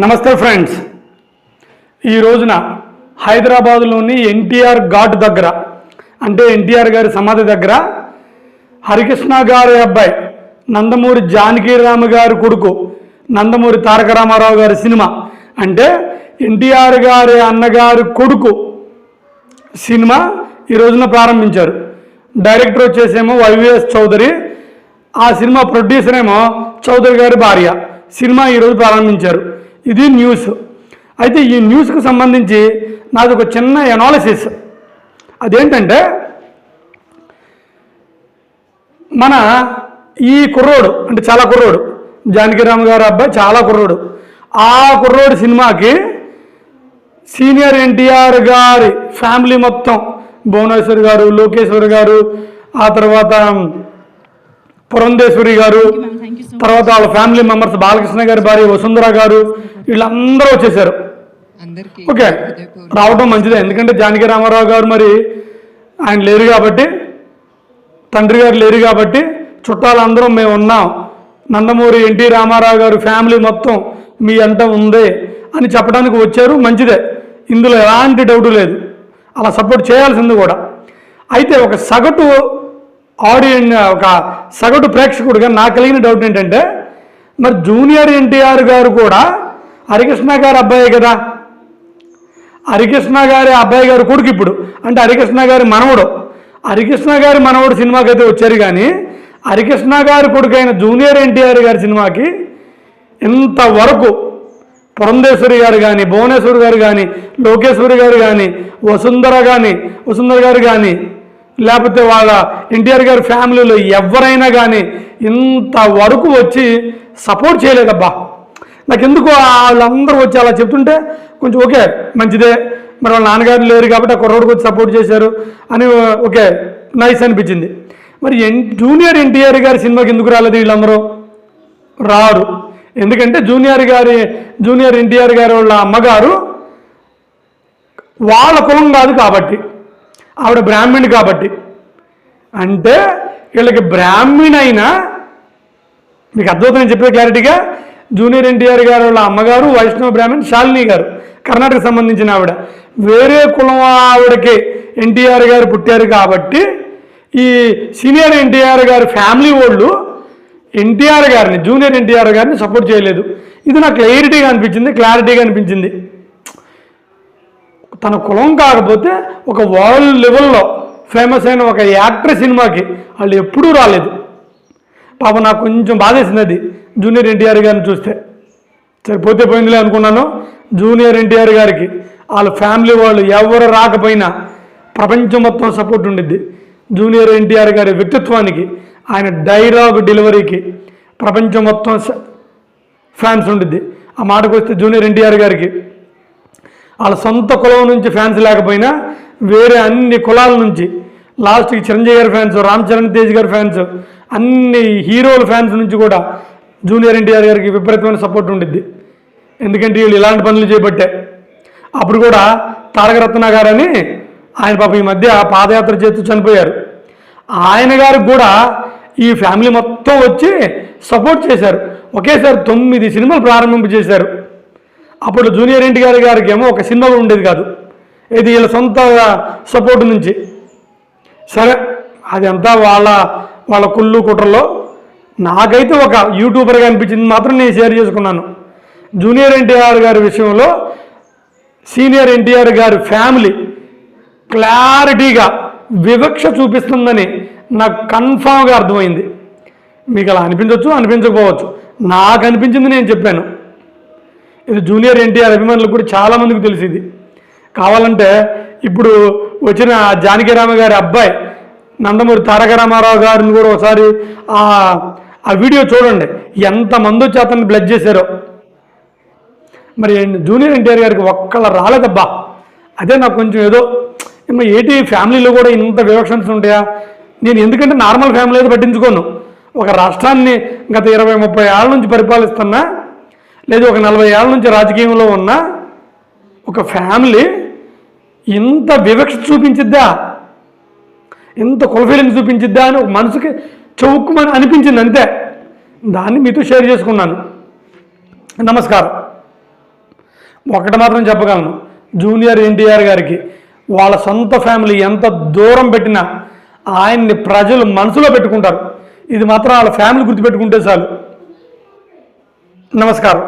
నమస్తే ఫ్రెండ్స్. ఈ రోజున హైదరాబాద్లోని ఎన్టీఆర్ ఘాట్ దగ్గర అంటే ఎన్టీఆర్ గారి సమాధి దగ్గర హరికృష్ణ గారి అబ్బాయి నందమూరి జానకీరామ్ గారి కొడుకు నందమూరి తారక రామారావు గారి సినిమా అంటే ఎన్టీఆర్ గారి అన్నగారి కొడుకు సినిమా ఈ రోజున ప్రారంభించారు. డైరెక్టర్ వచ్చేసేమో వైవిఎస్ చౌదరి, ఆ సినిమా ప్రొడ్యూసర్ ఏమో చౌదరి గారి భార్య. సినిమా ఈరోజు ప్రారంభించారు. ఇది న్యూస్. అయితే ఈ న్యూస్కు సంబంధించి నాది ఒక చిన్న ఎనాలిసిస్. అదేంటంటే మన ఈ కుర్రోడు అంటే చాలా కుర్రోడు, జానకీరామ్ గారి అబ్బాయి చాలా కుర్రోడు. ఆ కుర్రోడు సినిమాకి సీనియర్ ఎన్టీఆర్ గారి ఫ్యామిలీ మొత్తం భువనేశ్వరి గారు, లోకేశ్వరి గారు, ఆ తర్వాత పురంధేశ్వరి గారు, తర్వాత వాళ్ళ ఫ్యామిలీ మెంబర్స్ బాలకృష్ణ గారి భార్య వసుంధర గారు, వీళ్ళందరూ వచ్చేసారు. ఓకే, రావడం మంచిదే. ఎందుకంటే జానకి రామారావు గారు మరి ఆయన లేరు కాబట్టి, తండ్రి గారు లేరు కాబట్టి చుట్టాలందరం మేము ఉన్నాం, నందమూరి ఎన్టీ రామారావు గారు ఫ్యామిలీ మొత్తం మీ అంట ఉంది అని చెప్పడానికి వచ్చారు. మంచిదే, ఇందులో ఎలాంటి డౌటు లేదు. అలా సపోర్ట్ చేయాల్సింది కూడా. అయితే ఒక సగటు ఒక సగటు ప్రేక్షకుడిగా నాకు కలిగిన డౌట్ ఏంటంటే, మరి జూనియర్ ఎన్టీఆర్ గారు కూడా హరికృష్ణ గారి అబ్బాయి కదా, హరికృష్ణ గారి అబ్బాయి గారు కొడుకు ఇప్పుడు అంటే హరికృష్ణ గారి మనవడు. హరికృష్ణ గారి మనవడు సినిమాకి అయితే వచ్చారు, కానీ హరికృష్ణ గారి కొడుకు అయిన జూనియర్ ఎన్టీఆర్ గారి సినిమాకి ఇంతవరకు పురంధేశ్వరి గారు కానీ, భువనేశ్వరి గారు కానీ, లోకేశ్వరి గారు కానీ, వసుంధర గారు కానీ, లేకపోతే వాళ్ళ ఎన్టీఆర్ గారి ఫ్యామిలీలో ఎవరైనా కానీ ఇంతవరకు వచ్చి సపోర్ట్ చేయలేదబ్బా. నాకు ఎందుకు వాళ్ళందరూ వచ్చి అలా చెప్తుంటే కొంచెం ఓకే మంచిదే, మరి వాళ్ళ నాన్నగారు లేరు కాబట్టి ఆ కుర్రోడికి వచ్చి సపోర్ట్ చేశారు అని ఓకే నైస్ అనిపించింది. మరి జూనియర్ ఎన్టీఆర్ గారి సినిమాకి ఎందుకు రాలేదు వీళ్ళందరూ? రారు. ఎందుకంటే జూనియర్ ఎన్టీఆర్ గారి వాళ్ళ అమ్మగారు వాళ్ళ కులం కాదు కాబట్టి, ఆవిడ బ్రాహ్మణి కాబట్టి. అంటే వీళ్ళకి బ్రాహ్మణి అయినా మీకు అర్థమవుతుందని చెప్పే క్లారిటీగా, జూనియర్ ఎన్టీఆర్ గారు వాళ్ళ అమ్మగారు వైష్ణవ బ్రాహ్మణ్ శాలిని గారు, కర్ణాటకకు సంబంధించిన ఆవిడ. వేరే కులం ఆవిడకి ఎన్టీఆర్ గారు పుట్టారు కాబట్టి ఈ సీనియర్ ఎన్టీఆర్ గారి ఫ్యామిలీ వాళ్ళు ఎన్టీఆర్ గారిని, జూనియర్ ఎన్టీఆర్ గారిని సపోర్ట్ చేయలేదు. ఇది నాకు క్లారిటీగా అనిపించింది. తన కులం కాకపోతే ఒక వరల్డ్ లెవెల్లో ఫేమస్ అయిన ఒక యాక్టర్ సినిమాకి వాళ్ళు ఎప్పుడూ రాలేదు. పాప నాకు కొంచెం బాధేసింది అది జూనియర్ ఎన్టీఆర్ గారిని చూస్తే. సరిపోతే పోయిందిలే అనుకున్నాను. జూనియర్ ఎన్టీఆర్ గారికి వాళ్ళ ఫ్యామిలీ వాళ్ళు ఎవరు రాకపోయినా ప్రపంచం మొత్తం సపోర్ట్ ఉండిద్ది. జూనియర్ ఎన్టీఆర్ గారి వ్యక్తిత్వానికి, ఆయన డైలాగ్ డెలివరీకి ప్రపంచం మొత్తం ఫ్యాన్స్ ఉండిద్ది. ఆ మాటకు వస్తే జూనియర్ ఎన్టీఆర్ గారికి వాళ్ళ సొంత కులం నుంచి ఫ్యాన్స్ లేకపోయినా వేరే అన్ని కులాల నుంచి, లాస్ట్కి చిరంజీవి గారి ఫ్యాన్స్, రామ్ చరణ్ తేజ్ గారి ఫ్యాన్స్, అన్ని హీరోల ఫ్యాన్స్ నుంచి కూడా జూనియర్ ఎన్టీఆర్ గారికి విపరీతమైన సపోర్ట్ ఉండిద్ది. ఎందుకంటే వీళ్ళు ఇలాంటి పనులు చేపట్టే. అప్పుడు కూడా తారకరత్న గారని ఆయన పాప ఈ మధ్య పాదయాత్ర చేస్తూ చనిపోయారు. ఆయన గారికి కూడా ఈ ఫ్యామిలీ మొత్తం వచ్చి సపోర్ట్ చేశారు. ఒకేసారి 9 సినిమాలు ప్రారంభింపజేశారు. అప్పుడు జూనియర్ ఎన్టీఆర్ గారికి ఏమో ఒక సినిమా ఉండేది కాదు, ఇది వీళ్ళ సొంత సపోర్ట్ నుంచి. సరే, అది అంతా వాళ్ళ కుళ్ళు కుట్రలో. నాకైతే ఒక యూట్యూబర్గా అనిపించింది మాత్రం నేను షేర్ చేసుకున్నాను. జూనియర్ ఎన్టీఆర్ గారి విషయంలో సీనియర్ ఎన్టీఆర్ గారి ఫ్యామిలీ క్లారిటీగా వివక్ష చూపిస్తుందని నాకు కన్ఫామ్గా అర్థమైంది. మీకు అలా అనిపించవచ్చు, అనిపించకపోవచ్చు. నాకు అనిపించింది నేను చెప్పాను. ఇది జూనియర్ ఎన్టీఆర్ అభిమానులకు కూడా చాలామందికి తెలిసింది. కావాలంటే ఇప్పుడు వచ్చిన జానకీరామ్ గారి అబ్బాయి నందమూరి తారక రామారావు గారిని కూడా ఒకసారి ఆ వీడియో చూడండి, ఎంతమంది వచ్చి అతన్ని బ్లడ్ చేశారో. మరి జూనియర్ ఎన్టీఆర్ గారికి ఒక్కళ్ళ రాలేదబ్బా. అదే నాకు కొంచెం ఏదో ఏంటి ఫ్యామిలీలో కూడా ఇంత వివక్షన్స్ ఉంటాయా? నేను ఎందుకంటే నార్మల్ ఫ్యామిలీ అయితే పట్టించుకోను. ఒక రాష్ట్రాన్ని గత 20-30 ఏళ్ళ నుంచి పరిపాలిస్తున్నా, లేదు ఒక 40 ఏళ్ళ నుంచి రాజకీయంలో ఉన్న ఒక ఫ్యామిలీ ఇంత వివక్ష చూపించిద్దా, ఇంత కులఫీలింగ్ చూపించిద్దా అని ఒక మనసుకి చౌక్కుమని అనిపించింది అంతే. దాన్ని మీతో షేర్ చేసుకున్నాను. నమస్కారం. ఒకటి మాత్రం చెప్పగలను, జూనియర్ ఎన్టీఆర్ గారికి వాళ్ళ సొంత ఫ్యామిలీ ఎంత దూరం పెట్టినా ఆయన్ని ప్రజలు మనసులో పెట్టుకుంటారు. ఇది మాత్రం వాళ్ళ ఫ్యామిలీ గుర్తుపెట్టుకుంటే చాలు. నమస్కారం.